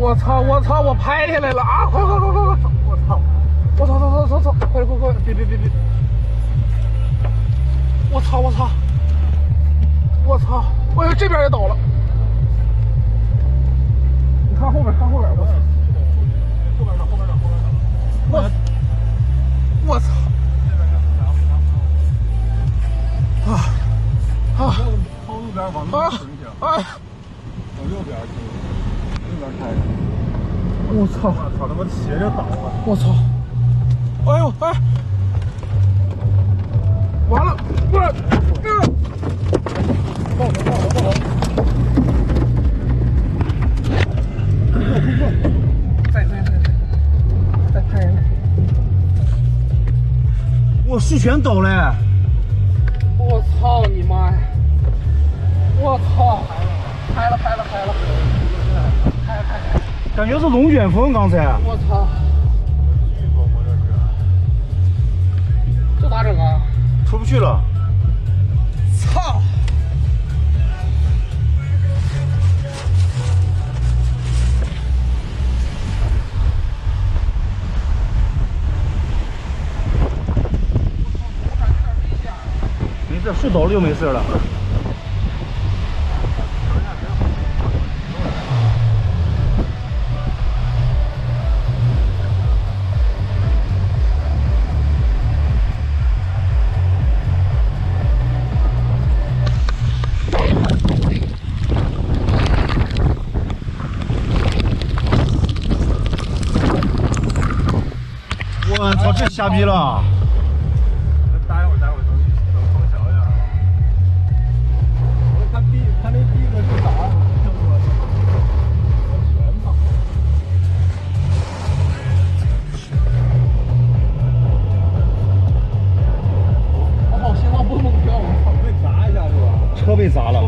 我操！我操！我拍下来了啊！快！我操！我操！快！别！我操！我这边也倒了。你看后边，我操！后边找。我操！朝右边往那停停，往右边停，右边开。我操！他妈斜着倒啊！我操！哎呦！完了！报头！再拍人！我树全倒了！我操你妈呀！我操！拍了！感觉是龙卷风刚才。我操！巨风吗？这咋整啊？出不去了。操！没事，树倒了就没事了。我操，这瞎逼了！待会儿等风小一点。他那逼格是啥？我全倒。我好心脏蹦蹦跳！被砸一下是吧？车被砸了。